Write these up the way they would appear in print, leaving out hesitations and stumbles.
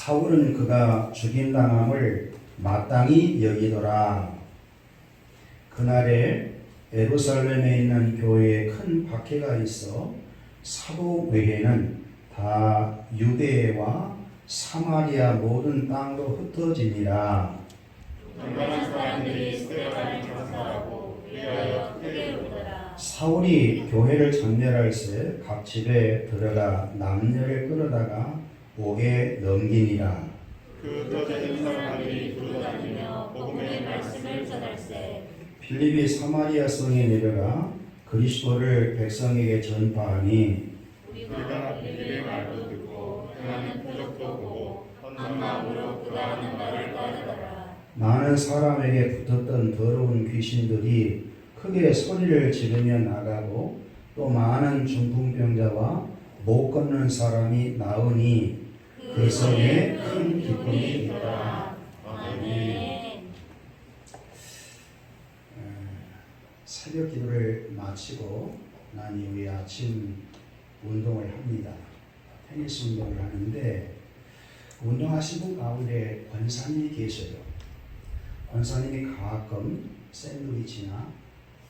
사울은 그가 죽임당함을 마땅히 여기더라. 그날에 예루살렘에 있는 교회에 큰 박해가 있어 사도 외에는 다 유대와 사마리아 모든 땅도 흩어지니라. 많은 사람들이 스데반을 전사하고 위하여 크게 울더라. 사울이 교회를 전멸할새 각 집에 들어가 남녀를 끌어다가 옥에 넘기니라. 그 흩어진 사람들이 두루다니며 복음의 말씀을 전할세. 빌립이 사마리아 성에 내려가 그리스도를 백성에게 전파하니 우리가 빌립의 말도 듣고 행하는 표적도 보고 한 마음으로 그가 하는 말을 따르더라. 많은 사람에게 붙었던 더러운 귀신들이 크게 소리를 지르며 나가고 또 많은 중풍병자와 못 걷는 사람이 나으니 그 성에 큰 기쁨이 있더라. 아멘. 새벽 기도를 마치고 난 이후에 아침 운동을 합니다. 테니스 운동을 하는데 운동하신 분 가운데 권사님이 계셔요. 권사님이 가끔 샌드위치나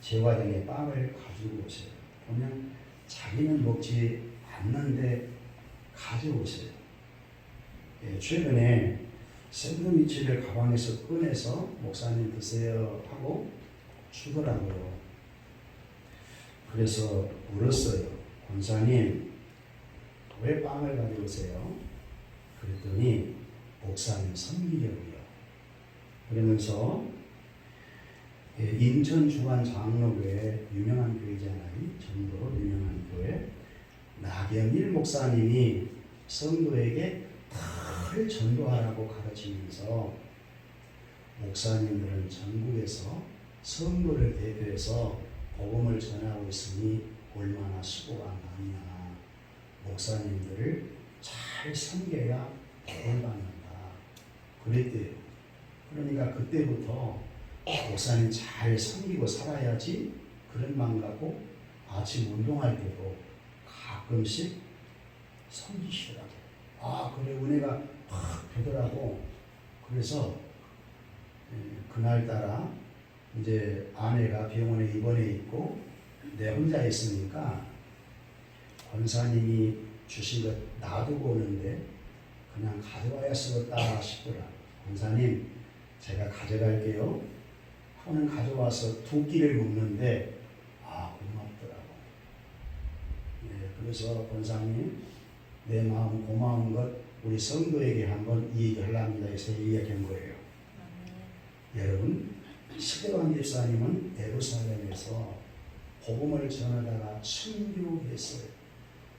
제과 등의 빵을 가지고 오세요. 보면 자기는 먹지 않는데 가져오세요. 최근에 샌드위치를 가방에서 꺼내서 목사님 드세요 하고 주더라고요. 그래서 물었어요. 권사님 왜 빵을 가져오세요? 그랬더니 목사님 섬기려고요. 그러면서 인천 주한 장로교회 유명한 교회잖아요. 전도로 유명한 교회 나경일 목사님이 성도에게 늘 전도하라고 가르치면서 목사님들은 전국에서 성도를 대표해서 복음을 전하고 있으니 얼마나 수고가 많냐. 목사님들을 잘 섬겨야 복을 받는다. 그랬대요. 그러니까 그때부터 목사님 잘 섬기고 살아야지 그런 마음 갖고 아침 운동할 때도 가끔씩 섬기시더라고요. 아 그래 은혜가 확 되더라고. 그래서 그날따라 이제 아내가 병원에 입원해 있고 내 혼자 있으니까 권사님이 주신 것 놔두고 오는데 그냥 가져와야 쓰겠다 싶더라. 권사님 제가 가져갈게요 하고는 가져와서 두 끼를 먹는데 고맙더라고. 그래서 권사님 내 마음 고마운 것 우리 성도에게 한번 얘기하려합니다 해서 얘기한 거예요. 여러분 스데반 집사님은 예루살렘에서 복음을 전하다가 순교했어요.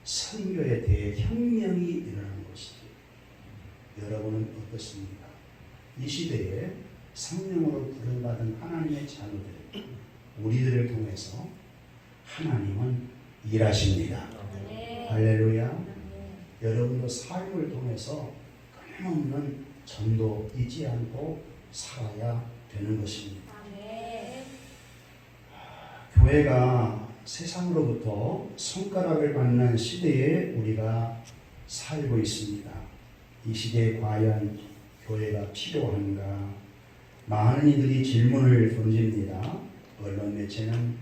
선교에 대해 혁명이 일어나는 것이죠. 여러분은 어떻습니까? 이 시대에 성령으로 부름받은 하나님의 자녀들 우리들을 통해서 하나님은 일하십니다. 할렐루야. 여러분도 삶을 통해서 끊임없는 전도 잊지 않고 살아야 되는 것입니다. 교회가 세상으로부터 손가락을 받는 시대에 우리가 살고 있습니다. 이 시대에 과연 교회가 필요한가? 많은 이들이 질문을 던집니다. 언론 매체는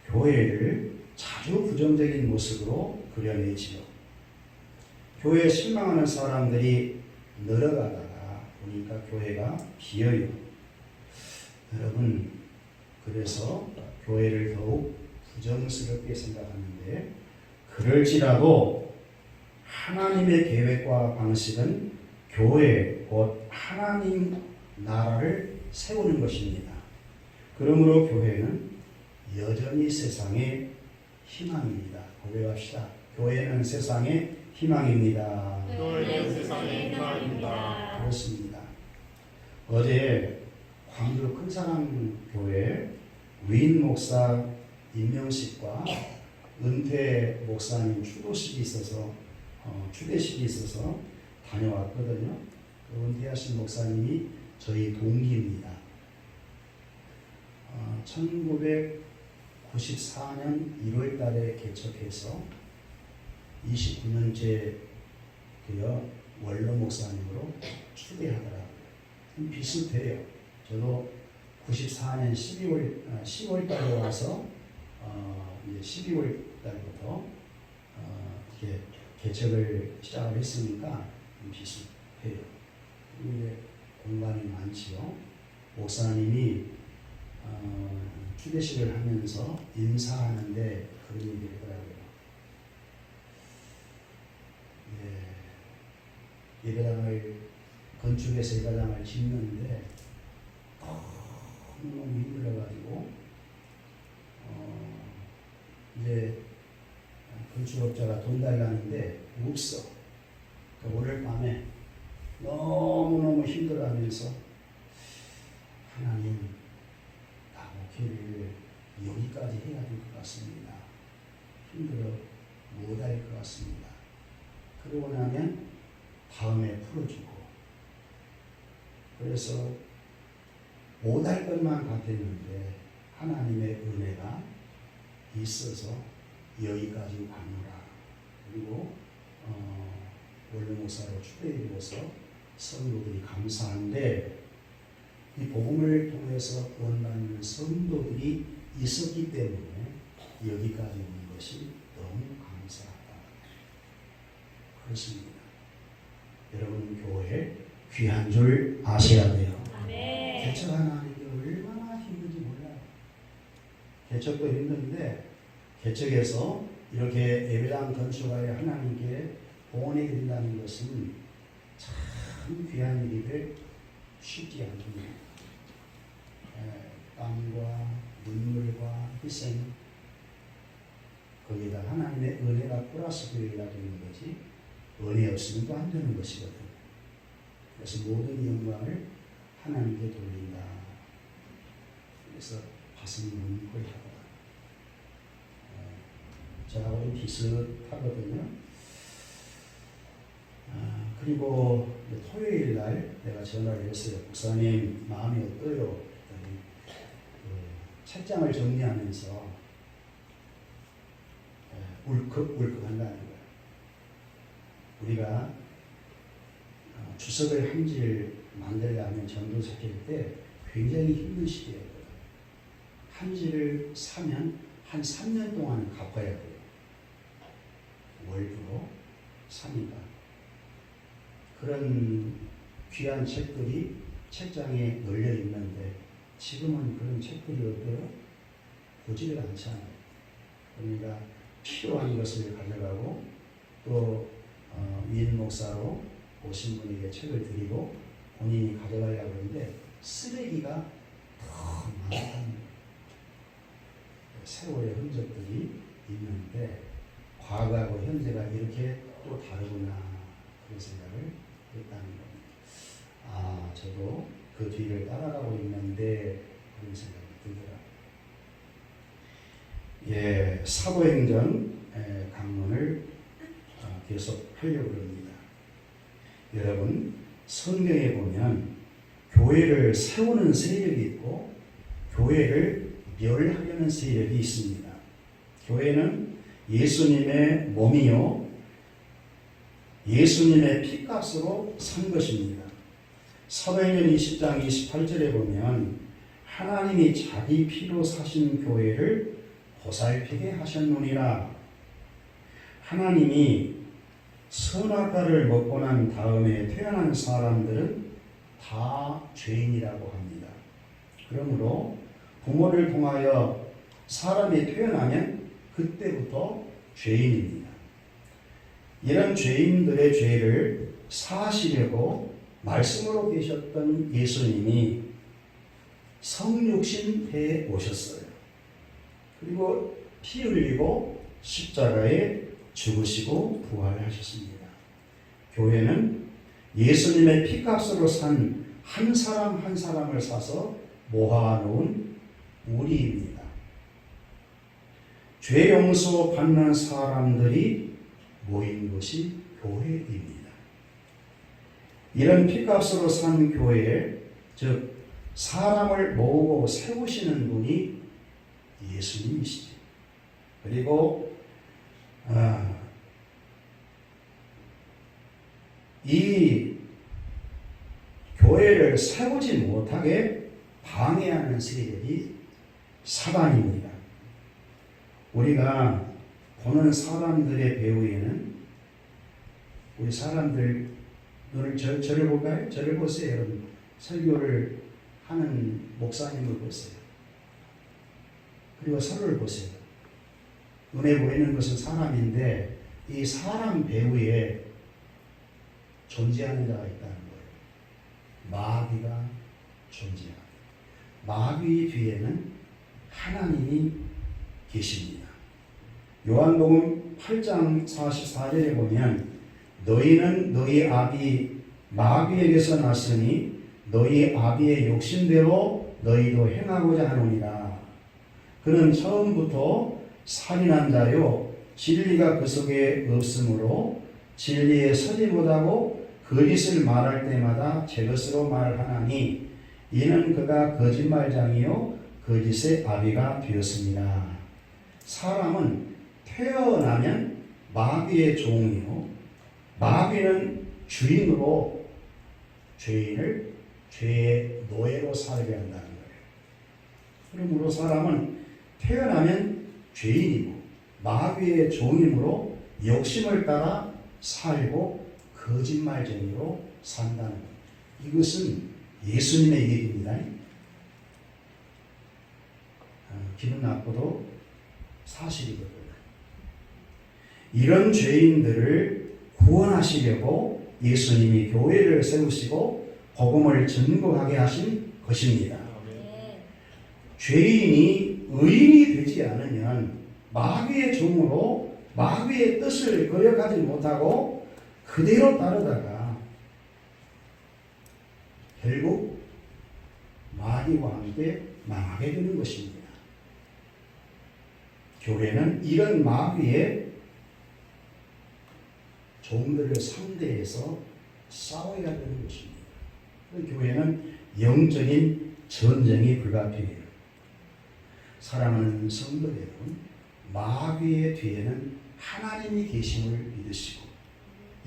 교회를 자주 부정적인 모습으로 그려내지요. 교회에 실망하는 사람들이 늘어가다가 보니까 교회가 비어요. 여러분 그래서 교회를 더욱 부정스럽게 생각하는데 그럴지라도 하나님의 계획과 방식은 교회 곧 하나님 나라를 세우는 것입니다. 그러므로 교회는 여전히 세상의 희망입니다. 고백합시다. 교회는 세상의 희망입니다. 교회는 세상의 희망입니다. 그렇습니다. 어제 광주 큰사랑교회 위인 목사 임명식과 은퇴 목사님 추도식이 있어서 추대식이 있어서 다녀왔거든요. 그 은퇴하신 목사님이 저희 동기입니다. 1994년 1월 달에 개척해서 29년째 되어 원로 목사님으로 추대하더라고요. 비슷해요. 저도 94년 10월 달에 와서 이제 12월 달부터 이렇게 개척을 시작을 했으니까 비슷해요. 이제 공간이 많지요. 목사님이 추대식을 하면서 인사하는데 그런 얘기를 하더라고요. 예배당을 건축해서 예배당을 짓는데 너무 힘들어가지고 이제 건축업자가 돈 달라는데 없어. 그러니까 오늘 밤에 너무너무 힘들어하면서 하나님 나 목회를 여기까지 해야 될 것 같습니다. 힘들어 못할 것 같습니다. 그러고 나면 다음에 풀어주고 그래서 못할 것만 같았는데 하나님의 은혜가 있어서 여기까지 가노라. 그리고 원로 목사로 추대해주어서 성도들이 감사한데 이 복음을 통해서 구원받는 성도들이 있었기 때문에 여기까지 온 것이 너무 감사하다. 그렇습니다. 여러분 교회 귀한 줄 아셔야 돼요. 개척 하나 하는 게 얼마나 힘든지 몰라요. 개척도 힘든데 개척에서 이렇게 예배당 건축하여 하나님께 봉헌해 드린다는 것은 참 귀한 일이들 쉽지 않습니다. 땀과 눈물과 희생 거기다 하나님의 은혜가 플러스 되어야 되는 거지 은혜 없으면 또 안 되는 것이거든요. 그래서 모든 영광을 하나님께 돌린다. 그래서 가슴이 뭉클하다. 저하고는 비슷하거든요. 그리고 토요일 날 내가 전화를 했어요. 목사님 마음이 어떠요? 그랬더니 책장을 정리하면서 울컥울컥 한다는 거예요. 우리가 주석을 한 질 만들려면 전도사킬 때 굉장히 힘든 시기예요. 한 질을 사면 한 3년 동안 갚아야 돼요. 월주로 사니까. 그런 귀한 책들이 책장에 널려 있는데 지금은 그런 책들이 어때요? 보지를 않잖아요. 그러니까 필요한 것을 가져가고 또 위인 목사로 오신 분에게 책을 드리고 본인이 가져가려고 하는데 쓰레기가 더 많다는 세월의 흔적들이 있는데 과거하고 현재가 이렇게 또 다르구나 그런 생각을 했다는 겁니다. 저도 그 뒤를 따라가고 있는데 그런 생각이 들더라고요. 사도행전 강론을 계속 하려고 합니다. 여러분 성경에 보면 교회를 세우는 세력이 있고 교회를 멸하려는 세력이 있습니다. 교회는 예수님의 몸이요 예수님의 피값으로 산 것입니다. 사도행전 20장 28절에 보면 하나님이 자기 피로 사신 교회를 보살피게 하셨느니라. 하나님이 선악과를 먹고 난 다음에 태어난 사람들은 다 죄인이라고 합니다. 그러므로 부모를 통하여 사람이 태어나면 그때부터 죄인입니다. 이런 죄인들의 죄를 사하시려고 말씀으로 계셨던 예수님이 성육신해 오셨어요. 그리고 피 흘리고 십자가에 죽으시고 부활하셨습니다. 교회는 예수님의 피값으로 산 한 사람 한 사람을 사서 모아놓은 우리입니다. 죄 용서 받는 사람들이 모인 것이 교회입니다. 이런 피값으로 산 교회, 즉 사람을 모으고 세우시는 분이 예수님이시죠. 그리고 이 교회를 세우지 못하게 방해하는 세력이 사단입니다. 우리가 보는 사람들의 배후에는 우리 사람들 눈을 저를 볼까요? 저를 보세요. 여러분. 설교를 하는 목사님을 보세요. 그리고 서로를 보세요. 눈에 보이는 것은 사람인데 이 사람 배후에 존재하는 자가 있다는 거예요. 마귀가 존재합니다. 마귀 뒤에는 하나님이 계십니다. 요한복음 8장 44절에 보면 너희는 너희 아비 마귀에게서 났으니 너희 아비의 욕심대로 너희도 행하고자 하노니라. 그는 처음부터 살인한 자요 진리가 그 속에 없으므로 진리에 서지 못하고 거짓을 말할 때마다 제 것으로 말하나니 이는 그가 거짓말장이요 거짓의 아비가 되었습니다. 사람은 태어나면 마귀의 종이요 마귀는 주인으로 죄인을 죄의 노예로 살게 한다는 거예요. 그러므로 사람은 태어나면 죄인이고 마귀의 종이므로 욕심을 따라 살고 거짓말쟁이로 산다는 것. 이것은 예수님의 얘기입니다. 기분 나쁘도 사실이거든요. 이런 죄인들을 구원하시려고 예수님이 교회를 세우시고 복음을 전거하게 하신 것입니다. 죄인이 의인이 되지 않으면 마귀의 종으로 마귀의 뜻을 거역하지 못하고 그대로 따르다가 결국 마귀와 함께 망하게 되는 것입니다. 교회는 이런 마귀의 종들을 상대해서 싸워야 되는 것입니다. 교회는 영적인 전쟁이 불가피해요. 사랑하는 성도 여러분, 마귀의 뒤에는 하나님이 계심을 믿으시고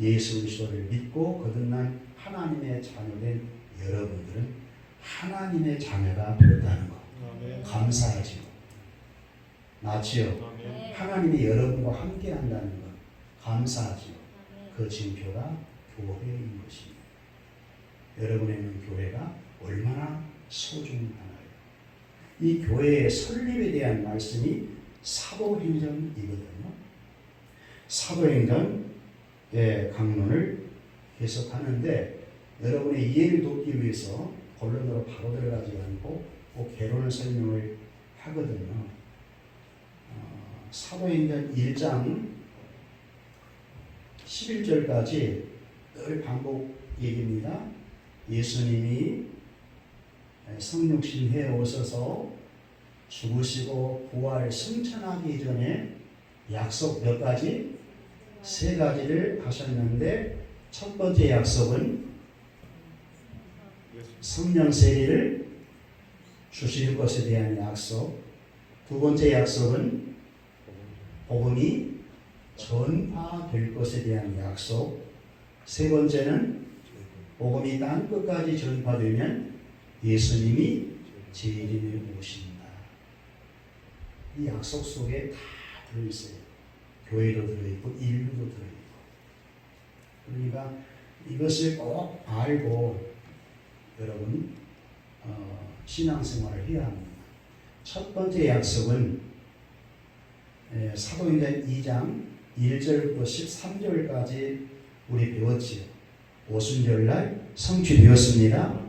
예수 그리스도를 믿고 거듭난 하나님의 자녀된 여러분들은 하나님의 자녀가 되었다는 것 감사하지요. 맞지요? 하나님이 여러분과 함께 한다는 것 감사하지요. 그 징표가 교회인 것입니다. 여러분의 있는 교회가 얼마나 소중하나요? 이 교회의 설립에 대한 말씀이 사도행전이거든요. 사도행전의 강론을 계속하는데 여러분의 이해를 돕기 위해서 본론으로 바로 들어가지 않고 꼭 개론을 설명을 하거든요. 사도행전 1장 11절까지 늘 반복 얘기입니다. 예수님이 성육신 해 오셔서 죽으시고 부활 승천하기 전에 약속 몇 가지? 3가지를 하셨는데 첫 번째 약속은 성령 세례를 주실 것에 대한 약속, 두 번째 약속은 복음이 전파될 것에 대한 약속, 세 번째는 복음이 땅 끝까지 전파되면 예수님이 재림에 오신다. 이 약속 속에 다 들어있어요. 교회도 들어있고 인류도 들어있고. 그러니까 이것을 꼭 알고 여러분 신앙생활을 해야 합니다. 첫 번째 약속은 사도행전 2장 1절부터 13절까지 우리 배웠지요. 오순절날 성취되었습니다.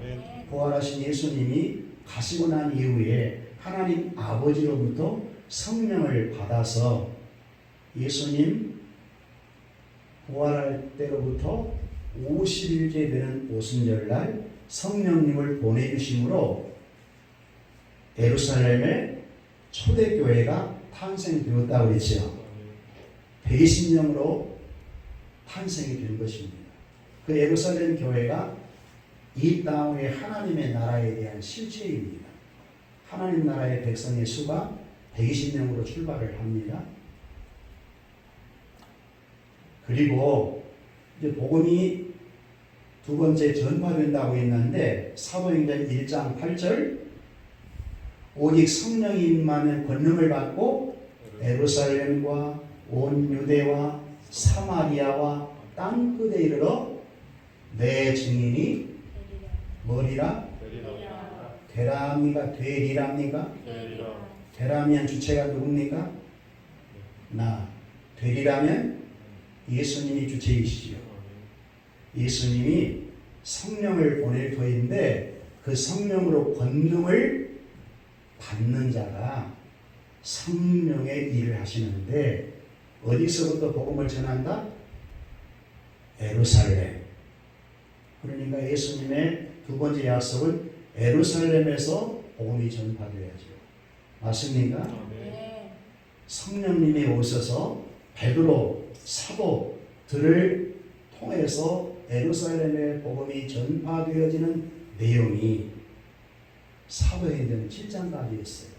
부활하신 예수님이 가시고 난 이후에 하나님 아버지로부터 성령을 받아서 예수님 부활할 때로부터 50일째 되는 오순절날 성령님을 보내주심으로 예루살렘의 초대교회가 탄생되었다고 했죠. 배신령으로 탄생이 된 것입니다. 그 예루살렘 교회가 이 땅의 하나님의 나라에 대한 실체입니다. 하나님 나라의 백성의 수가 120명으로 출발을 합니다. 그리고 이제 복음이 두 번째 전파된다고 했는데 사도행전 1장 8절 오직 성령이 임하면 권능을 받고 예루살렘과 온 유대와 사마리아와 땅 끝에 이르러 내 증인이 뭐리라? 되랍니까? 되리랍니까? 되라면 주체가 누굽니까? 나. 되리라면 예수님이 주체이시죠. 예수님이 성령을 보낼 터인데 그 성령으로 권능을 받는 자가 성령의 일을 하시는데 어디서부터 복음을 전한다? 예루살렘. 그러니까 예수님의 두 번째 약속은 예루살렘에서 복음이 전파되어야죠. 맞습니까? 성령님이 오셔서 베드로 사도들을 통해서 예루살렘의 복음이 전파되어지는 내용이 사도행전 7장까지 있어요.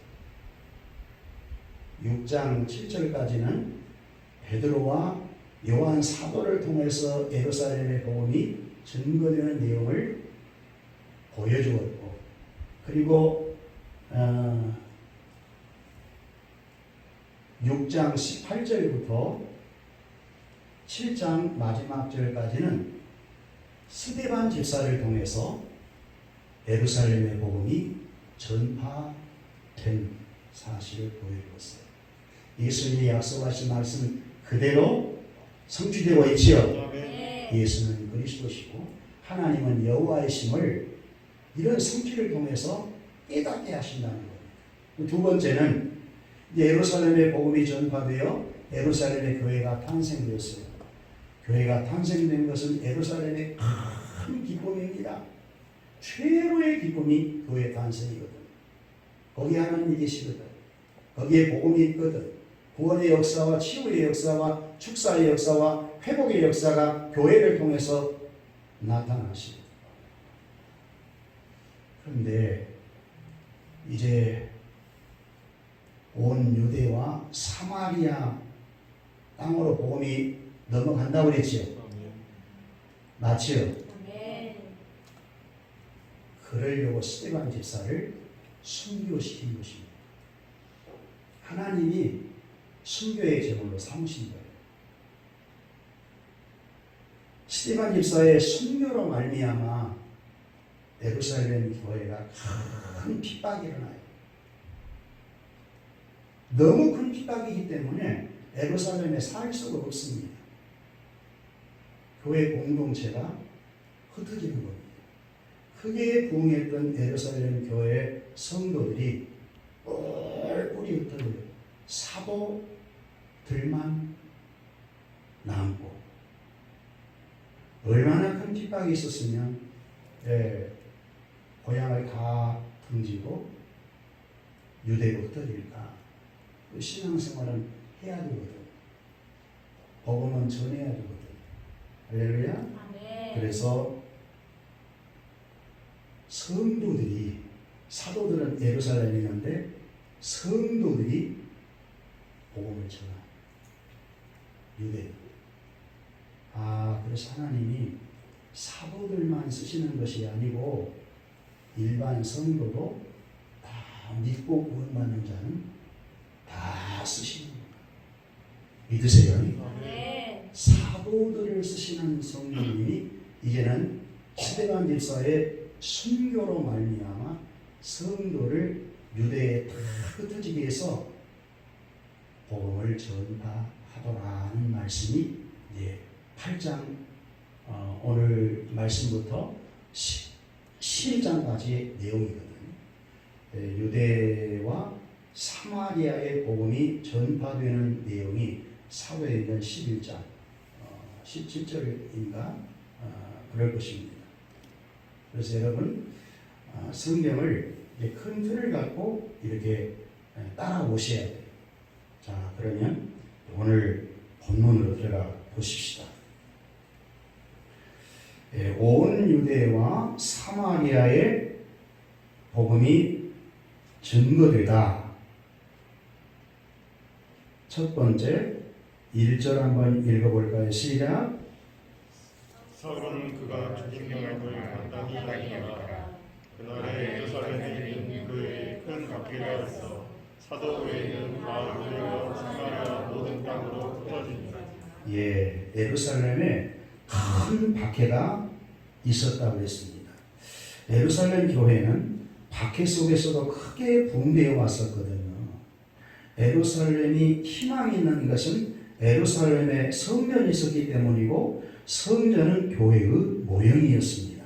6장 7절까지는 베드로와 요한 사도를 통해서 예루살렘의 복음이 증거되는 내용을 보여주었고, 그리고 6장 18절부터 7장 마지막 절까지는 스데반 집사를 통해서 예루살렘의 복음이 전파된 사실을 보여주었어요. 예수님이 약속하신 말씀 그대로 성취되고 있지요. 예수는 그리스도시고 하나님은 여호와이심을 이런 성취를 통해서 깨닫게 하신다는 거예요. 두 번째는 예루살렘의 복음이 전파되어 예루살렘의 교회가 탄생되었어요. 교회가 탄생된 것은 예루살렘의 큰 기쁨입니다. 최고의 기쁨이 교회 탄생이거든. 거기에 하나님이 계시거든. 거기에 복음이 있거든. 구원의 역사와 치유의 역사와 축사의 역사와 회복의 역사가 교회를 통해서 나타나시고. 그런데 이제 온 유대와 사마리아 땅으로 복음이 넘어간다고 그랬지요. 맞지요? 그러려고 스데반 집사를 순교시킨 것입니다. 하나님이 순교의 제물로 삼으신 거예요. 스데반 집사의 순교로 말미암아 예루살렘 교회가 큰 핍박이 일어나요. 너무 큰 핍박이기 때문에 예루살렘에 살 수가 없습니다. 교회 공동체가 흩어지는 겁니다. 크게 부흥했던 예루살렘 교회 성도들이 뿔뿔이 흩어져요. 사도들만 남고, 얼마나 큰 핍박이 있었으면 고향을 다 등지고 유대로 흩어질까. 신앙생활은 해야 되거든. 복음은 전해야 되거든. 할렐루야. 그래서 성도들이, 사도들은 예루살렘에 있는데 성도들이 복음을 전하. 유대. 그래서 하나님이 사도들만 쓰시는 것이 아니고 일반 성도도 다 믿고 구원받는 자는 다 쓰시는 거예요. 믿으세요? 사도들을 쓰시는 성령님이 이제는 스데반 집사의 순교로 말미암아 성도를 유대에 다 흩어지게 해서 복음을 전파하더라는 말씀이 8장 오늘 말씀부터 11장까지의 내용이거든요. 유대와 사마리아의 복음이 전파되는 내용이 사도행전 11장 17절인가 그럴 것입니다. 그래서 여러분 성경을 큰 틀을 갖고 이렇게 따라오셔야 돼요. 자, 그러면 오늘 본문으로 들어가 보십시다. 온 유대와 사마리아의 복음이 증거되다. 첫 번째 1절 한번 읽어볼까요? 시작. 사울은 그가 죽인 명령을 마땅히 당하더라. 그날에 예루살렘에 있는 그의 큰 박해가 있어 사도 외에는 마을과 사마리아 모든 땅으로 흩어집니다. 예, 예루살렘에 큰 박해가 있었다고 했습니다. 예루살렘 교회는 박해 속에서도 크게 붕괴해 왔었거든요. 예루살렘이 희망이 있는 것은 예루살렘에 성전이 있었기 때문이고 성전은 교회의 모형이었습니다.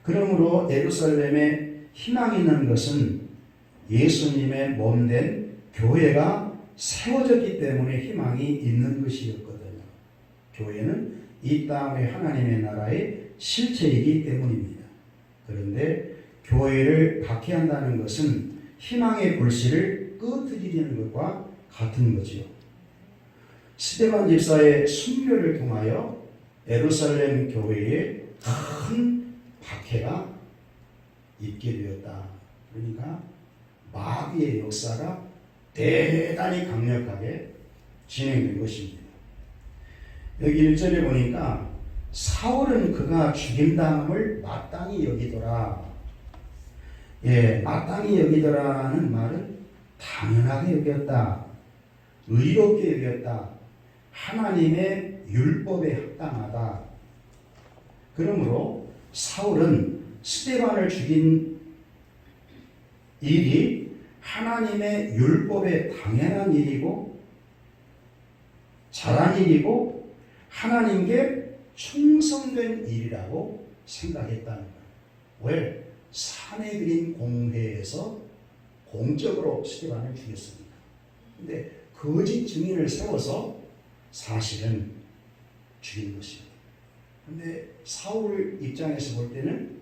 그러므로 예루살렘에 희망이 있는 것은 예수님의 몸된 교회가 세워졌기 때문에 희망이 있는 것이었거든요. 교회는 이 땅의 하나님의 나라의 실체이기 때문입니다. 그런데 교회를 박해한다는 것은 희망의 불씨를 끄트리는 것과 같은 거지요. 스데반 집사의 순교를 통하여 예루살렘 교회에 큰 박해가 있게 되었다. 그러니까 마귀의 역사가 대단히 강력하게 진행된 것입니다. 여기 1절에 보니까 사울은 그가 죽임당함을 마땅히 여기더라. 예, 마땅히 여기더라는 말은 당연하게 여겼다. 의롭게 여겼다. 하나님의 율법에 합당하다. 그러므로 사울은 스데반을 죽인 일이 하나님의 율법에 당연한 일이고 잘한 일이고 하나님께 충성된 일이라고 생각했다는 거예요. 왜? 사내그린 공회에서 공적으로 스데반을 죽였습니다. 근데 거짓 증인을 세워서 사실은 죽인 것입니다. 근데 사울 입장에서 볼 때는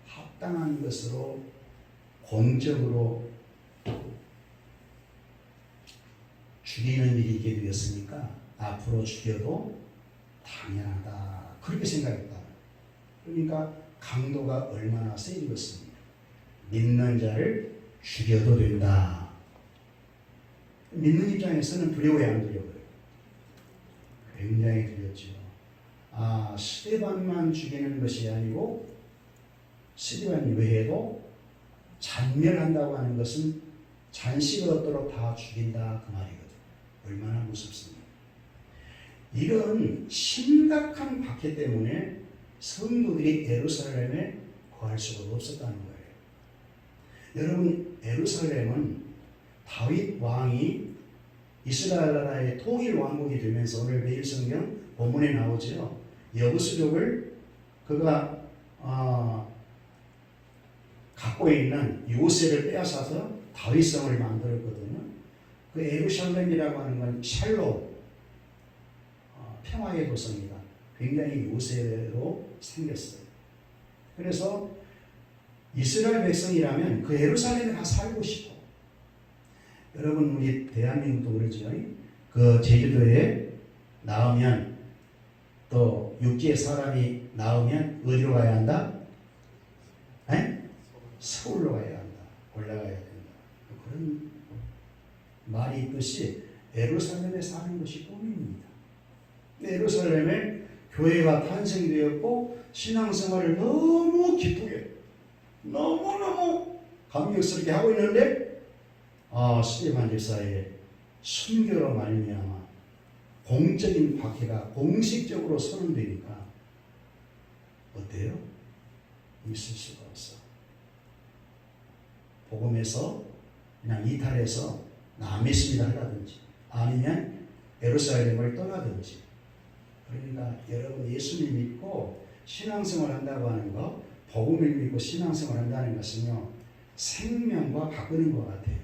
합당한 것으로 공적으로 죽이는 일이 있게 되었으니까 앞으로 죽여도 당연하다. 그렇게 생각했다. 그러니까 강도가 얼마나 세지겠습니까? 믿는 자를 죽여도 된다. 믿는 입장에서는 두려워야 안 두려워요? 굉장히 두렵죠. 아, 스데반만 죽이는 것이 아니고 스데반 외에도 잔멸한다고 하는 것은 잔식을 얻도록 다 죽인다 그 말이거든. 얼마나 무섭습니까? 이런 심각한 박해 때문에 성도들이 예루살렘에 거할 수가 없었다는 거예요. 여러분, 예루살렘은 다윗 왕이 이스라엘 나라의 통일 왕국이 되면서 오늘 매일 성경 본문에 나오죠. 여부수족을 그가 갖고 있는 요새를 빼앗아서 다윗성을 만들었거든요. 그 예루살렘이라고 하는 건 샬롬, 평화의 도성이다. 굉장히 요새로 생겼어요. 그래서 이스라엘 백성이라면 그 예루살렘에 가 살고 싶어. 여러분, 우리 대한민국도 그러죠. 그 제주도에 나오면 또 육지에 사람이 나오면 어디로 가야 한다? 서울로 가야 한다. 올라가야 된다. 그런 말이 있듯이 예루살렘에 사는 것이 꿈입니다. 예루살렘에 교회가 탄생되었고 신앙생활을 너무 기쁘게 너무너무 감격스럽게 하고 있는데 스데반 집사의 순교로 말미암아 공적인 박해가 공식적으로 선언되니까 어때요? 있을 수가 없어. 복음에서 그냥 이탈해서 나 믿습니다 하라든지 아니면 예루살렘을 떠나든지. 그러니까 여러분, 예수님 믿고 신앙생활 한다고 하는 거, 복음을 믿고 신앙생활 한다는 것은요, 생명과 바꾸는 것 같아요.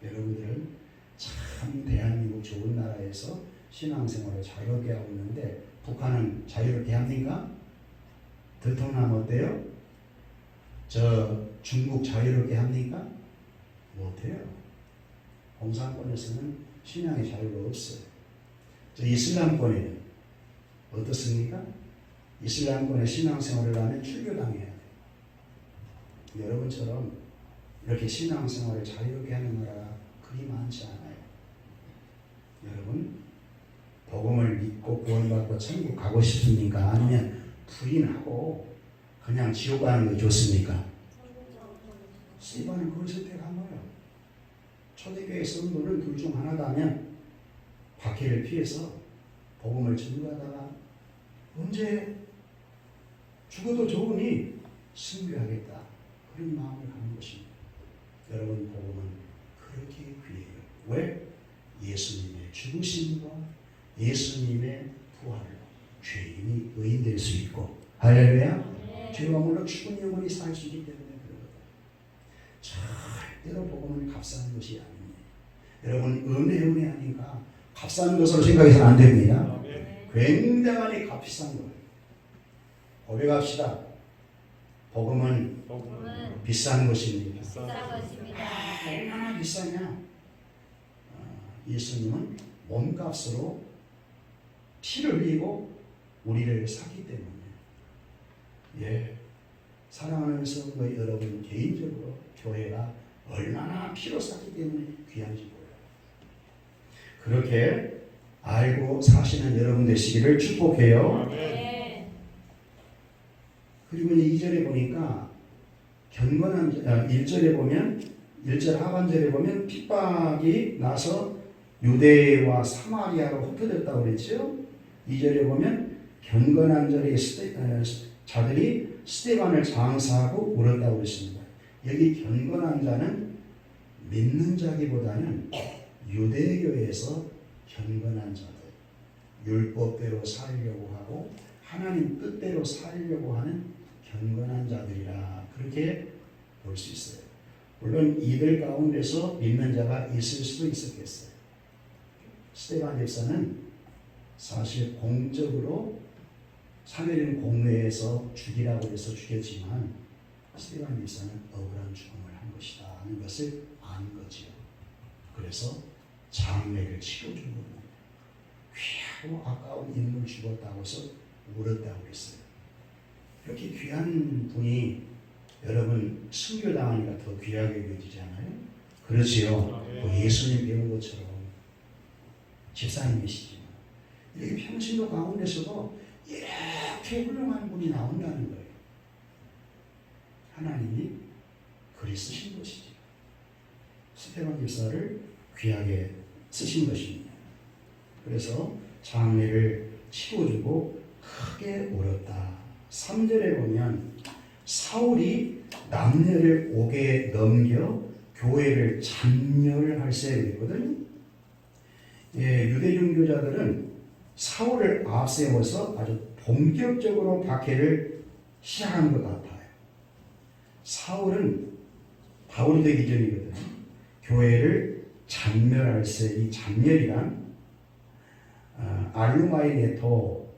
여러분들은 참 대한민국 좋은 나라에서 신앙생활을 자유롭게 하고 있는데 북한은 자유롭게 합니까? 대통령 어때요? 저 중국 자유롭게 합니까? 못해요. 공산권에서는 신앙의 자유가 없어요. 저 이슬람권에는 어떻습니까? 이슬람권의 신앙생활을 하면 출교당해야 돼요. 여러분처럼 이렇게 신앙생활을 자유롭게 하는 나라가 그리 많지 않아요. 여러분, 복음을 믿고 구원받고 천국 가고 싶습니까? 아니면 부인하고 그냥 지옥 가는 게 좋습니까? 스티반은 그걸 선택한 거예요. 초대교회 성도는 둘 중 하나다면 박해를 피해서 복음을 전도하다가 언제 죽어도 좋으니 순교하겠다. 그런 마음을 갖는 것입니다. 여러분, 복음은 그렇게 귀해요. 왜? 예수님의 죽으심과 예수님의 부활로 죄인이 의인될 수 있고, 할렐루야. 죄와 물로 죽은 영혼이 살 수 있기 때문에 그러거든요. 절대로 복음은 값싼 것이 아닙니다. 여러분, 은혜 아닌가 값싼 것으로 생각해서는 안 됩니다. 굉장히 값비싼 거예요. 고백합시다. 복음은 비싼 것입니다. 얼마나 비싸냐? 예수님은 몸값으로 피를 흘리고 우리를 샀기 때문에. 예, 사랑하는 성도 여러분, 개인적으로 교회가 얼마나 피로 샀기 때문에 귀한지 몰라요. 그렇게 알고 사시는 여러분 되시기를 축복해요. 그리고 이제 2절에 보니까 경건한 1절에 보면 1절 하반절에 보면 핍박이 나서 유대와 사마리아로 흩어졌다고 그랬죠. 2절에 보면 경건한 자들이 스데반을 장사하고 울었다고 그랬습니다. 여기 경건한 자는 믿는 자기보다는 유대교에서 경건한 자들, 율법대로 살려고 하고 하나님 뜻대로 살려고 하는 경건한 자들이라 그렇게 볼 수 있어요. 물론 이들 가운데서 믿는 자가 있을 수도 있었겠어요. 스데반 집사는 사실 공적으로 사내린 공회에서 죽이라고 해서 죽였지만 스데반 집사는 억울한 죽음을 한 것이다 하는 것을 안 거지요. 그래서 장례를 치러준 겁니다. 귀하고 아까운 인물 죽었다고 해서 울었다고 했어요. 이렇게 귀한 분이 여러분 순교당하니까 더 귀하게 여겨지지 않아요? 그렇지요. 예수님 배운 것처럼 집사님이시지만 이렇게 평신도 가운데서도 이렇게 훌륭한 분이 나온다는 거예요. 하나님이 그리 쓰신 것이지. 스데반 집사를 귀하게 쓰신 것입니다. 그래서 장례를 치러주고 크게 울었다. 3절에 보면 사울이 남녀를 옥에 넘겨 교회를 잔멸할세 그랬거든요. 예, 유대 종교자들은 사울을 앞세워서 아주 본격적으로 박해를 시작한 것 같아요. 사울은 바울이 되기 전이거든요. 교회를 잔멸할세, 이 잔멸이란 알루마이네토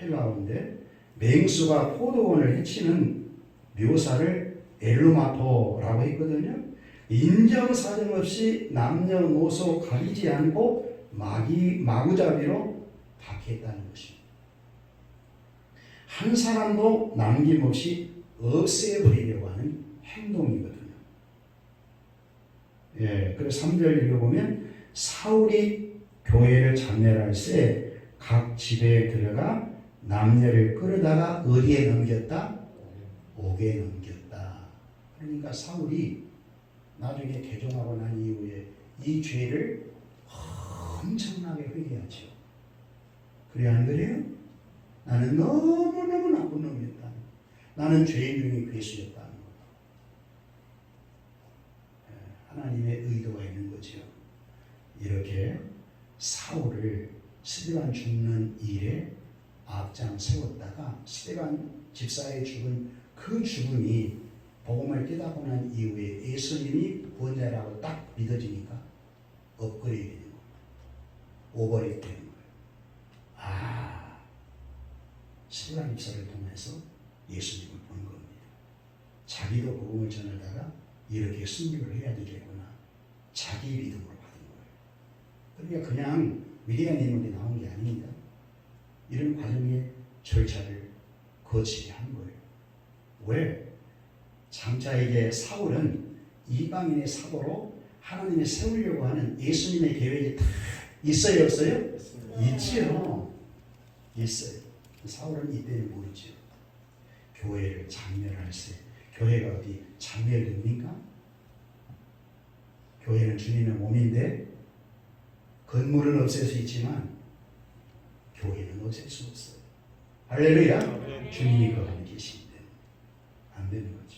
헬라어인데 맹수가 포도원을 해치는 묘사를 엘루마토라고 했거든요. 인정사정 없이 남녀노소 가리지 않고 마구잡이로 박해했다는 것입니다. 한 사람도 남김없이 없애버리려고 하는 행동이거든요. 예, 그래서 3절 읽어보면 사울이 교회를 잔멸할 새 각 집에 들어가 남녀를 끌어다가 어디에 넘겼다? 옥에 넘겼다. 그러니까 사울이 나중에 개종하고 난 이후에 이 죄를 엄청나게 회개하죠. 그래 안 그래요? 나는 너무너무 나쁜 놈이었다. 나는 죄인 중에 괴수였다는 것. 하나님의 의도가 있는 거죠. 이렇게 사울을 스데반 죽는 일에 앞장 세웠다가 스데반 집사의 죽은 그 죽음이 복음을 깨닫고 난 이후에 예수님이 구원자라고 딱 믿어지니까 업그레이드 되는 거예요. 오버레이드 되는 거예요. 아, 스데반 집사를 통해서 예수님을 본 겁니다. 자기도 복음을 전하다가 이렇게 순교를 해야 되겠구나. 자기 믿음으로 받은 거예요. 그러니까 그냥 위대한 인물이 나온 게 아닙니다. 이런 과정의 절차를 거치게 한 거예요. 왜? 장차 이제 사울은 이방인의 사고로 하나님이 세우려고 하는 예수님의 계획이 다 있어요, 없어요? 있습니다. 있지요. 있어요. 사울은 이때는 모르죠. 교회를 장멸할세. 교회가 어디 장멸됩니까? 교회는 주님의 몸인데 건물은 없앨 수 있지만 교회는 없앨 수 없어요. 할렐루야. 아멘. 주님이 그 안에 계시기 때문에 안 되는 거죠.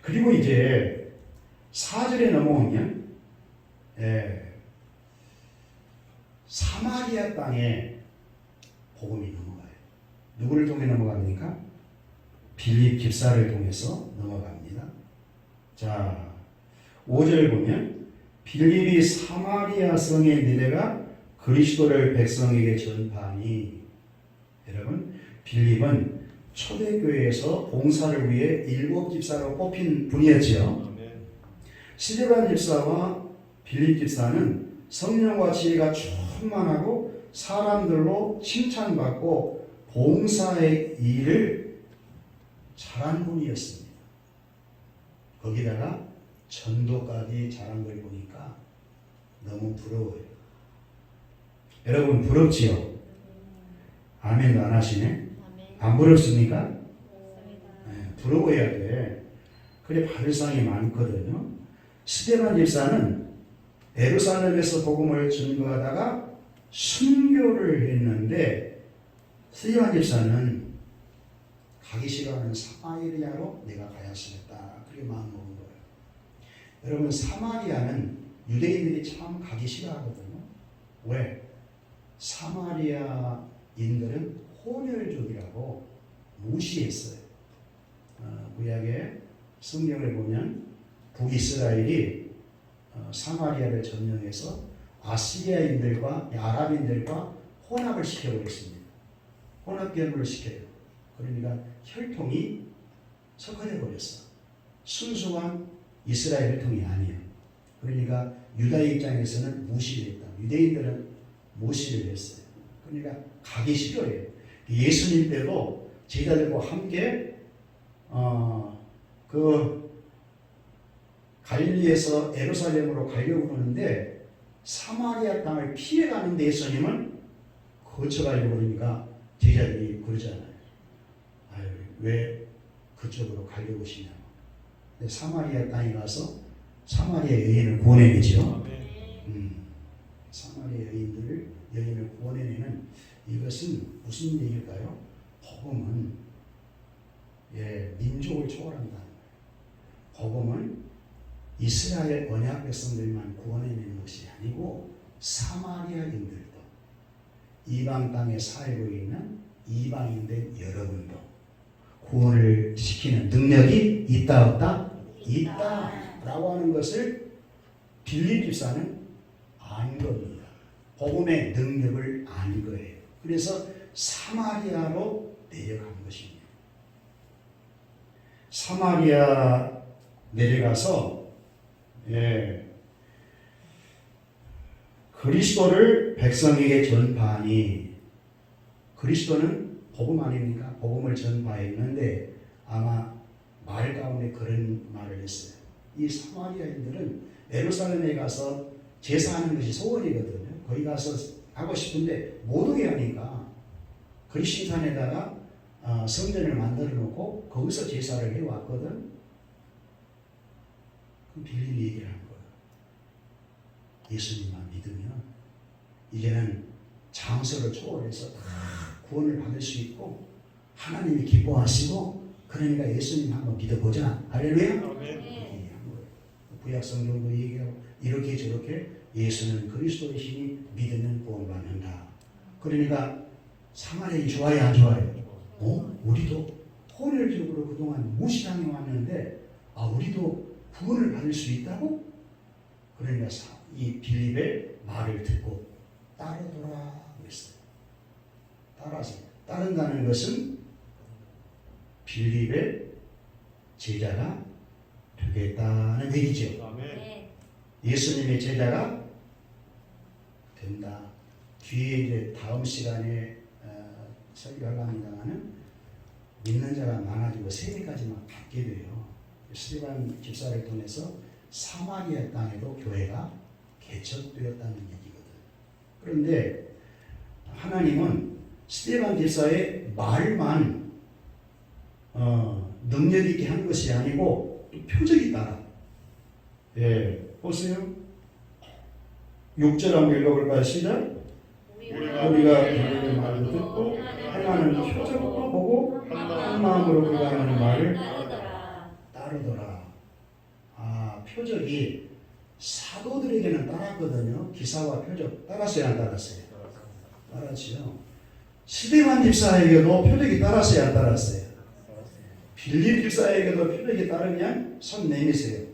그리고 이제 4절에 넘어오면 사마리아 땅에 복음이 넘어가요. 누구를 통해 넘어갑니까? 빌립 집사를 통해서 넘어갑니다. 자, 5절 보면 빌립이 사마리아 성에 내려가 그리스도를 백성에게 전파하니. 여러분, 빌립은 초대교회에서 봉사를 위해 7 집사로 뽑힌 분이었지요. 아멘. 스데반 집사와 빌립 집사는 성령과 지혜가 충만하고 사람들로 칭찬받고 봉사의 일을 잘한 분이었습니다. 거기다가 전도까지 잘한 걸 보니까 너무 부러워요. 여러분 부럽지요? 아멘도 안 하시네? 안 부럽습니까? 네, 부러워야 돼. 그래 받을 상이 많거든요. 스데반 집사는 예루살렘에서 복음을 전거하다가 순교를 했는데 스데반 집사는 가기 싫어하는 사마리아로 내가 가야겠다. 그렇게 마음 먹은 거예요. 여러분 사마리아는 유대인들이 참 가기 싫어하거든요. 왜? 사마리아인들은 혼혈족이라고 무시했어요. 구약의 성경을 보면 북이스라엘이 사마리아를 점령해서 아시리아인들과 아랍인들과 혼합을 시켜버렸습니다. 혼합결합을 시켜요. 그러니까 혈통이 섞어져 버렸어. 순수한 이스라엘 혈통이 아니에요. 그러니까 유다 입장에서는 무시를 했다. 유대인들은 무시를 했어요. 그러니까 가기 싫어해요. 예수님 때도 제자들과 함께 갈릴리에서 예루살렘으로 가려고 하는데 사마리아 땅을 피해가는데 예수님은 거쳐가려고 그러니까 제자들이 그러잖아요. 아유, 왜 그쪽으로 가려고 하시냐고. 근데 사마리아 땅에 가서 사마리아 여인을 구원해내죠. 아멘. 사마리아 여인을 구원해내는 이것은 무슨 얘기일까요? 복음은 민족을 초월한다는 거예요. 복음은 이스라엘 언약 백성들만 구원해내는 것이 아니고 사마리아인들도 이방 땅에 살고 있는 이방인들 여러분도 구원을 시키는 능력이 있다 없다? 있다라고 하는 것을 빌립 집사는 안 겁니다. 복음의 능력을 안 거예요. 그래서 사마리아로 내려간 것입니다. 사마리아 내려가서 그리스도를 백성에게 전파하니. 그리스도는 복음 아닙니까? 복음을 전파했는데 아마 말 가운데 그런 말을 했어요. 이 사마리아인들은 예루살렘에 가서 제사하는 것이 소원이거든요. 거기 가서 하고 싶은데 못 오게 하니까 그리신산에다가 성전을 만들어 놓고 거기서 제사를 해왔거든. 그 빌립이 얘기를 한 거예요. 예수님만 믿으면 이제는 장소를 초월해서 다 구원을 받을 수 있고 하나님이 기뻐하시고 그러니까 예수님 한번 믿어보자. 할렐루야. 아멘. 구약 성경도 얘기하고 이렇게 저렇게 예수는 그리스도의 신이 믿으면 구원받는다. 그러니까 사마리아인이 좋아요 안 좋아요? 우리도 혼혈적으로 그동안 무시당해 왔는데 우리도 구원을 받을 수 있다고? 그러니까 이 빌립의 말을 듣고 따르더라 그랬어요. 따라서 따른다는 것은 빌립의 제자가 되겠다는 얘기죠. 아멘. 예수님의 제자가 된다. 뒤에 이제 다음 시간에 설교하려 합니다만은 믿는 자가 많아지고 세대까지만 받게 돼요. 스데반 집사를 통해서 사마리아 땅에도 교회가 개척되었다는 얘기거든. 그런데 하나님은 스데반 집사의 말만 능력 있게 한 것이 아니고 또 표적이 따라. 예, 보세요. 6절 한번 읽어볼까요? 시작. 우리가 그의 말을 듣고 행하는 표적도 보고 한 마음으로 그가 하는 말을 따르더라. 아, 표적이 사도들에게는 따랐거든요. 기사와 표적 따랐어요, 안 따랐어요? 따랐지요. 스데반 집사에게도 표적이 따랐어요, 안 따랐어요? 빌립 집사에게도 표적이 따르면 손 내미세요.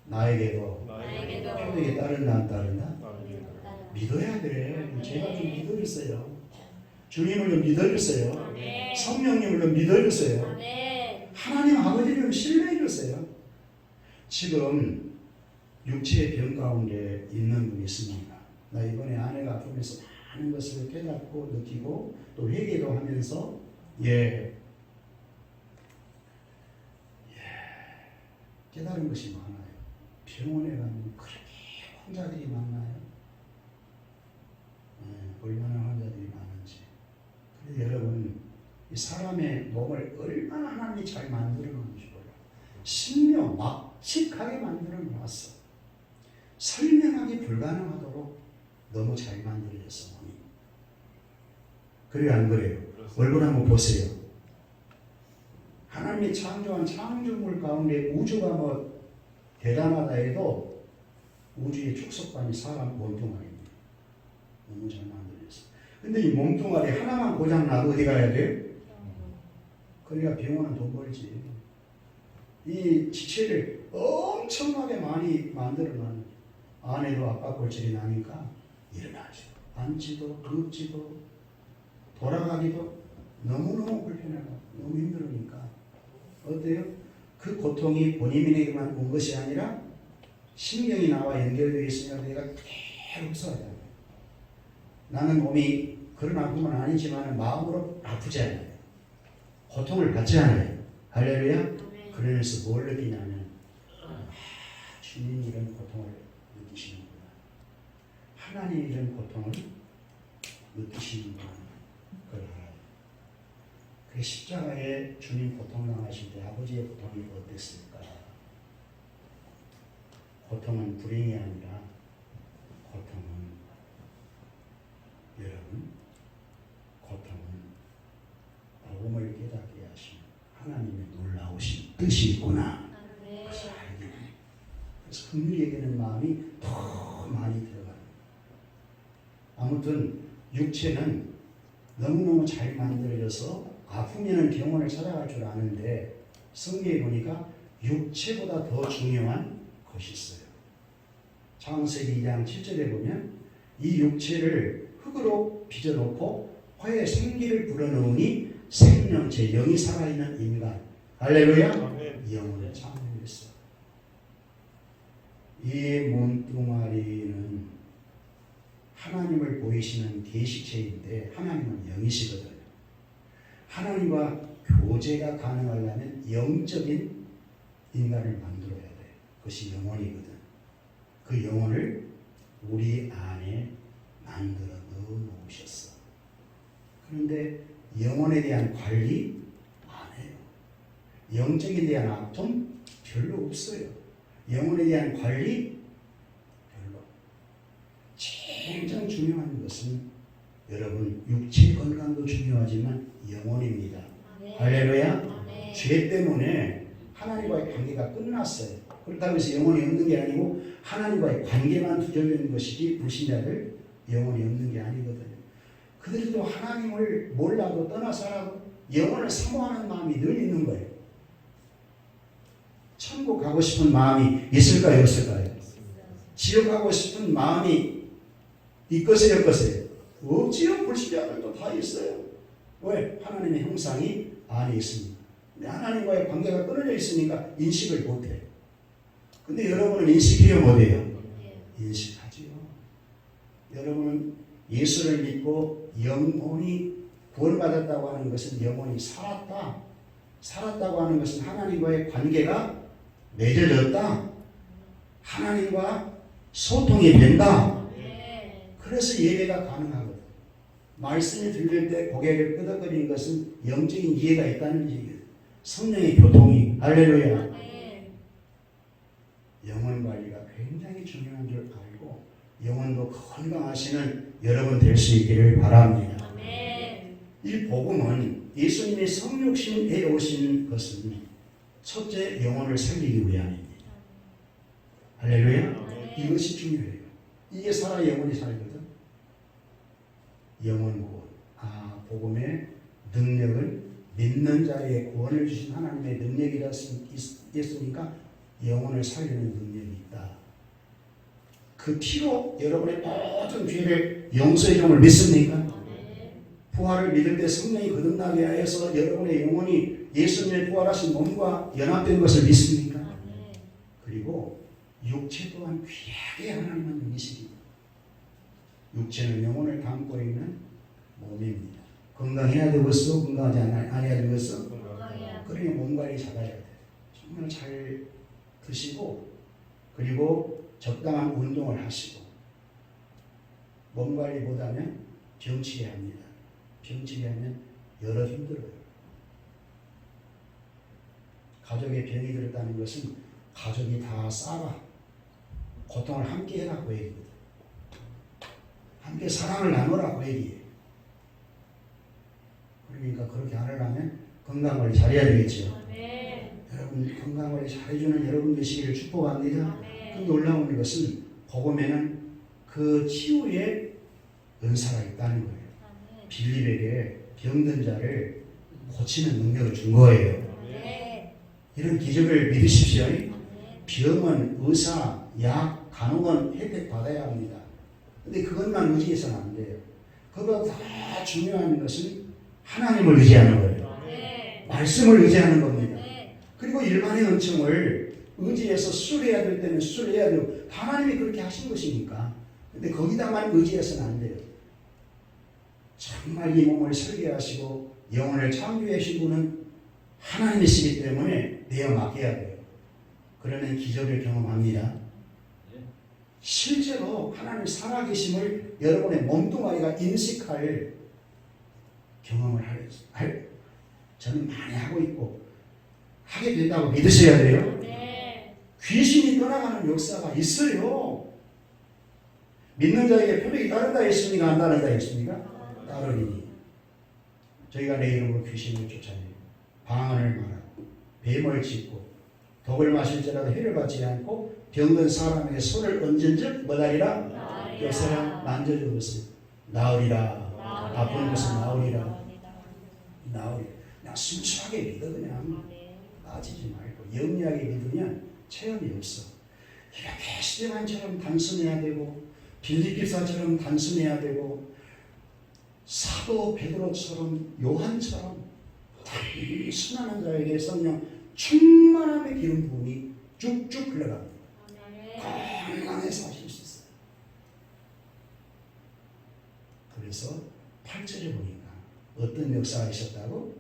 나에게도 표적이 따른다, 안 따른다? 믿어야 돼. 제가 좀 믿어주세요. 주님을 좀 믿어주세요. 성령님을 좀 믿어주세요. 하나님 아버지를 좀 신뢰해주세요. 지금 육체의 병 가운데 있는 분이 있습니다. 나 이번에 아내가 아프면서 많은 것을 깨닫고 느끼고 또 회개도 하면서 깨달은 것이 많아요. 병원에 가면 그렇게 환자들이 많아요. 얼마나 환자들이 많은지. 그런데 여러분, 이 사람의 몸을 얼마나 하나님이 잘 만들어 놓은지 몰라요. 신명막측하게 만들어 놓았어. 설명하기 불가능하도록 너무 잘 만들어졌어, 몸이. 그래요, 안 그래요? 얼굴 한번 보세요. 하나님이 창조한 창조물 가운데 우주가 뭐 대단하다 해도 우주의 축소판이 사람 몸뚱아리입니다. 너무 잘 만들어졌어. 근데 이 몸뚱아리 하나만 고장 나도 어디 가야 돼요? 그러니까 병원은 돈 벌지. 이 지체를 엄청나게 많이 만들어놓은 안에도 압박골절이 나니까 일어나지도 앉지도 눕지도 돌아가기도 너무너무 불편하고 너무 힘들으니까 어때요? 그 고통이 본인에게만 온 것이 아니라 신경이 나와 연결되어 있으니까 내가 계속 써야 돼요. 나는 몸이 그런 아픔은 아니지만 마음으로 아프지 않아요. 고통을 받지 않아요. 할렐루야. 그러면서 뭘 느끼냐면 주님이 이런 고통을 느끼시는구나. 하나님이 이런 고통을 느끼시는구나. 그걸 알아요. 그 십자가에 주님 고통을 당하실 때 아버지의 고통이 어땠을까? 고통은 불행이 아니라 고통은 여러분, 고통은 복음을 깨닫게 하신 하나님의 놀라우신 뜻이 있구나. 그래서 알게 돼요. 그래서 긍휼히 여기는 마음이 더 많이 들어가요. 아무튼 육체는 너무너무 잘 만들어져서 아프면은 병원을 찾아갈 줄 아는데 성경에 보니까 육체보다 더 중요한 것이 있어요. 창세기 2장 7절에 보면 이 육체를 흙으로 빚어놓고 화에 생기를 불어넣으니 생명체 영이 살아있는 인간. 할렐루야. 영을 창조했어. 이 몸뚱아리는 하나님을 보이시는 계시체인데 하나님은 영이시거든요. 하나님과 교제가 가능하려면 영적인 인간을 만들어야 돼요. 그것이 영혼이거든. 그 영혼을 우리 안에 만들어 넣어 놓으셨어. 그런데 영혼에 대한 관리 안 해요. 영적에 대한 아픔 별로 없어요. 영혼에 대한 관리 별로. 제일 중요한 것은 여러분 육체 건강도 중요하지만 영혼입니다. 할렐루야. 죄 때문에 하나님과의 관계가 끝났어요. 그렇다고 해서 영혼이 없는 게 아니고 하나님과의 관계만 두절되는 것이지 불신자들 영혼이 없는 게 아니거든요. 그들도 하나님을 몰라도 떠나서라도 영혼을 사모하는 마음이 늘 있는 거예요. 천국 가고 싶은 마음이 있을까요? 없을까요? 지옥 가고 싶은 마음이 있겠어요? 없겠어요? 없지요. 불신자들도 다 있어요. 왜? 하나님의 형상이 안에 있습니다. 근데 하나님과의 관계가 끊어져 있으니까 인식을 못해요. 근데 여러분은 인식해요? 못해요? 인식하지요. 여러분은 예수를 믿고 영혼이 구원받았다고 하는 것은 영혼이 살았다. 살았다고 하는 것은 하나님과의 관계가 맺어졌다. 하나님과 소통이 된다. 그래서 예배가 가능하거든. 말씀이 들릴 때 고개를 끄덕거리는 것은 영적인 이해가 있다는 얘기예요. 성령의 교통이. 할렐루야. 아멘. 영혼 관리가 굉장히 중요한 줄 알고 영혼도 건강하시는 여러분 될 수 있기를 바랍니다. 아멘. 이 복음은 예수님이 성육신해 오신 것은 첫째 영혼을 살리기 위함입니다. 할렐루야. 아멘. 이것이 중요해요. 이게 살아 영혼이 살거든. 영혼 구원. 복음의 능력은 믿는 자에게 구원을 주신 하나님의 능력이라 했으니까 영혼을 살리는 능력이 있다. 그 피로 여러분의 모든 죄를 용서해 줌을 믿습니까? 아멘. 부활을 믿을 때 성령이 거듭나게 하여서 여러분의 영혼이 예수님의 부활하신 몸과 연합된 것을 믿습니까? 아멘. 그리고 육체 또한 귀하게 하나님은 능이십니다. 육체는 영혼을 담고 있는 몸입니다. 건강해야 되겠어? 건강하지 않아야 되겠어? 건강해야 그러니 몸 관리 잘해야 돼. 정말 잘 드시고 그리고 적당한 운동을 하시고 몸 관리보다는 병치게 합니다. 병치게 하면 여러 힘들어요. 가족의 병이 들었다는 것은 가족이 다 싸가 고통을 함께 해라고 얘기거든. 함께 사랑을 나누라고 얘기해. 그러니까 그렇게 하려면 건강관리 잘해야 되겠죠. 아멘. 여러분 건강관리 잘해주는 여러분 되시기를 축복합니다. 아멘. 그 놀라운 것은 복음에는 그 치유의 은사가 있다는 거예요. 아멘. 빌립에게 병든 자를 고치는 능력을 준 거예요. 아멘. 이런 기적을 믿으십시오. 아멘. 병은 의사, 약, 간호는 혜택 받아야 합니다. 근데 그것만 의지해서는 안 돼요. 그보다 더 중요한 것은 하나님을 의지하는 거예요. 아멘. 말씀을 의지하는 겁니다. 아멘. 그리고 일반의 은총을 의지해서 수술해야 될 때는 수술해야 되고 하나님이 그렇게 하신 것이니까. 근데 거기다만 의지해서는 안 돼요. 정말 이 몸을 설계하시고 영혼을 창조하신 분은 하나님이시기 때문에 내어 맡겨야 돼요. 그러면 기적을 경험합니다. 실제로 하나님 살아계심을 여러분의 몸뚱아리가 인식할 경험을 저는 많이 하고 있고 하게 된다고 믿으셔야 돼요. 아멘. 귀신이 떠나가는 역사가 있어요. 믿는 자에게 표적이 따른다 했습니까? 안 따른다 했습니까? 따르니. 저희가 내 이름으로 귀신을 쫓아내고 방언을 말하고 뱀을 짚고 독을 마실지라도 해를 받지 않고 병든 사람에게 손을 얹은즉 뭐하리라? 역사랑 만져주었어요. 나으리라. 아픈 것은 나으리라. 나으리라. 그냥 순수하게 믿어 그냥. 빠지지 말고 영리하게 믿으면 체험이 없어. 이렇게 스테반처럼 단순해야 되고 빌립기사처럼 단순해야 되고 사도 베드로처럼 요한처럼 순하는 자에게 성령 충만함의 기름 부음이 쭉쭉 흘러갑니다. 건강해서 하실 수 있어요. 그래서 8절에 보니까 어떤 역사가 있었다고?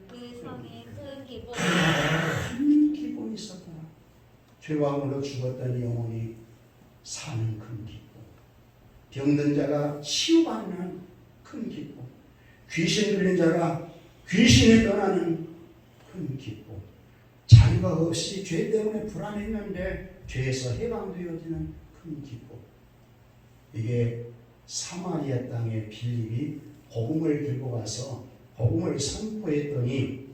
그 성에 큰 기쁨. 큰 기쁨이 있었구나. 죄와함으로 죽었던 영혼이 사는 큰 기쁨. 병든 자가 치유받는 큰 기쁨. 귀신 들린 자가 귀신에 떠나는 큰 기쁨. 자유가 없이 죄 때문에 불안했는데 죄에서 해방되어지는 큰 기쁨. 이게 사마리아 땅의 빌립이 복음을 들고 가서 복음을 선포했더니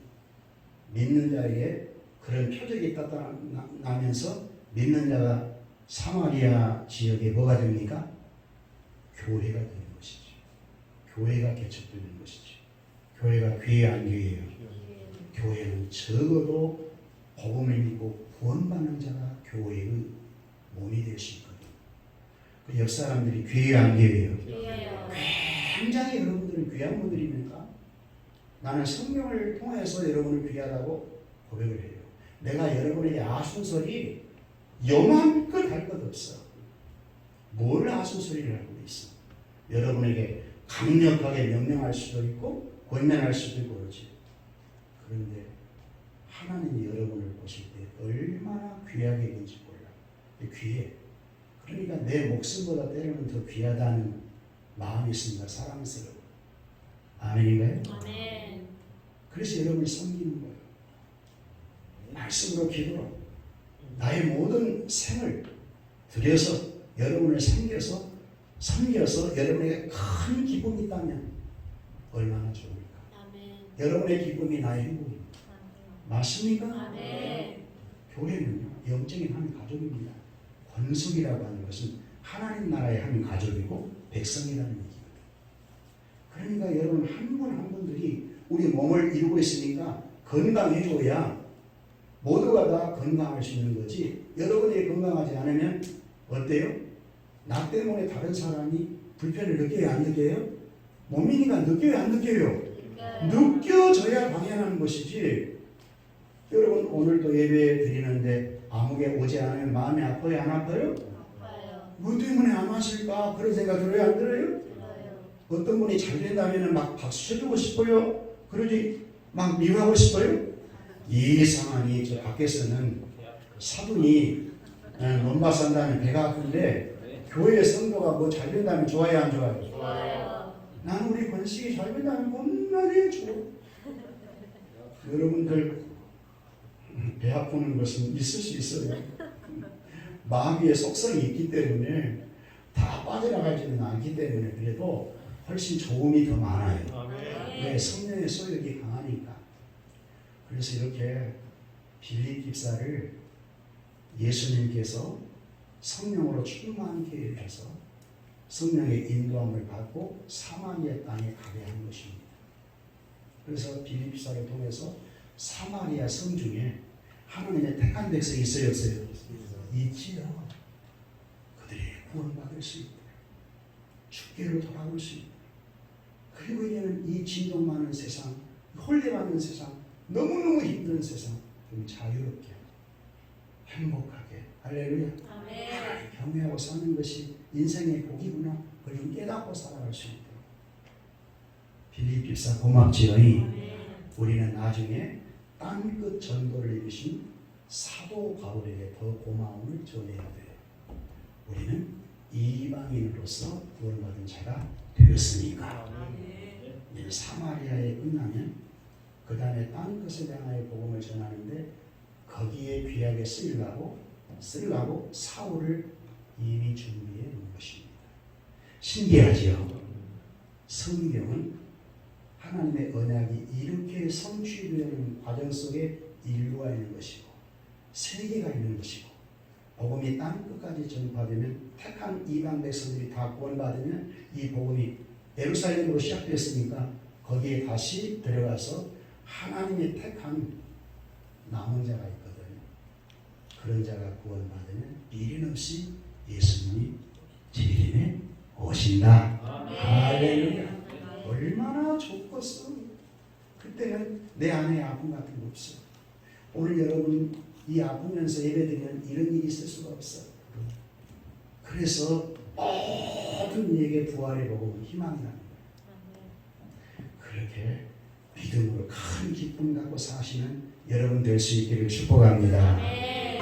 믿는 자에게 그런 표적이 나타나면서 믿는 자가 사마리아 지역에 뭐가 됩니까? 교회가 되는 것이죠. 교회가 개척되는 것이죠. 교회가 귀한 교회예요. 교회는 적어도 복음을 믿고 구원받는 자가 교회의 몸이 될 수 있거든요. 그 옆 사람들이 귀한 교회예요. 굉장히 여러분들은 귀한 분들입니까? 나는 성령을 통해서 여러분을 귀하다고 고백을 해요. 내가 여러분에게 아순소리 요만껏 할 것 없어. 뭘 아순소리를 하고 있어? 여러분에게 강력하게 명령할 수도 있고 권면할 수도 있고 그렇지. 그런데 하나님이 여러분을 보실 때 얼마나 귀하게 있는지 몰라. 귀해. 그러니까 내 목숨보다 때로는 더 귀하다는 마음이 있습니다. 사랑스러워. 아멘인가요? 아멘. 그래서 여러분이 섬기는 거예요. 말씀으로 기도로 나의 모든 생을 들여서 여러분을 섬겨서 여러분에게 큰 기쁨이 있다면 얼마나 좋을까. 아멘. 여러분의 기쁨이 나의 행복입니다. 맞습니까? 아멘. 교회는요, 영적인 한 가족입니다. 권속이라고 하는 것은 하나님 나라의 한 가족이고 백성이라는 얘기거든요. 그러니까 여러분 한 분 한 분들이 우리 몸을 이루고 있으니까 건강해줘야 모두가 다 건강할 수 있는 거지. 여러분이 건강하지 않으면 어때요? 나 때문에 다른 사람이 불편을 느껴요? 안 느껴요? 몸이니까 느껴요? 안 느껴요? 느껴져야 당연한 것이지. 여러분 오늘도 예배 드리는데 아무개 오지 않으면 마음이 아파요? 안 아파요? 아파요. 뭐 때문에 안 왔을까? 그런 생각 들어요? 안 들어요? 들어요. 어떤 분이 잘 된다면 막 박수 쳐주고 싶어요? 그러지 막 미워하고 싶어요? 이상하니 저 밖에서는 사돈이 논밭 산다면 배가 아픈데 교회 성도가 뭐 잘 된다면 좋아요? 안 좋아요? 좋아요. 나는 우리 권식이 잘 된다면 겁나게 좋아. 여러분들 배 아프는 것은 있을 수 있어요. 마귀의 속성이 있기 때문에 다 빠져나가지는 않기 때문에 그래도 훨씬 좋음이 더 많아요. 아멘. 왜? 성령의 소욕이 강하니까. 그래서 이렇게 빌립 집사를 예수님께서 성령으로 충만케 해서 성령의 인도함을 받고 사마리아 땅에 가게 한 것입니다. 그래서 빌립 집사를 통해서 사마리아 성 중에 하나님의 택한 백성이 있어요, 없어요? 있지요. 그들이 구원받을 수 있고 주께로 돌아올 수 있고, 그리고 이제는 이 진동 많은 세상, 홀대 많은 세상, 너무너무 힘든 세상 좀 자유롭게 행복하게 할렐루야 아멘. 경외하고 사는 것이 인생의 복이구나, 그걸 좀 깨닫고 살아갈 수 있도록. 빌립 집사 고맙지요이. 아멘. 우리는 나중에 땅끝 전도를 이루신 사도 바울에게 더 고마움을 전해야 돼요. 우리는 이방인으로서 구원받은 자가 되었으니까. 이제 사마리아에 끝나면 그 다음에 땅끝에 향하여 복음을 전하는데 거기에 귀하게 쓰려고 사울을 이미 준비해 놓은 것입니다. 신기하지요? 성경은 하나님의 언약이 이렇게 성취되는 과정 속에 인류가 있는 것이고 세계가 있는 것이고 복음이 땅끝까지 전파되면 택한 이방 백성들이 다 구원받으면 이 복음이 예루살렘으로 시작됐으니까 거기에 다시 들어가서 하나님의 택한 남은 자가 있거든요. 그런 자가 구원받으면 미련 없이 예수님이 재림에 오신다. 할렐루야. 얼마나 좋겠어. 그때는 내 안에 아픔 같은 거 없어. 오늘 여러분 이 아프면서 예배드리면 이런 일이 있을 수가 없어. 그래서 모든 이에게 부활의 복음 희망이라는 거예요. 그렇게 믿음으로 큰 기쁨 갖고 사시는 여러분 될 수 있기를 축복합니다. 아멘.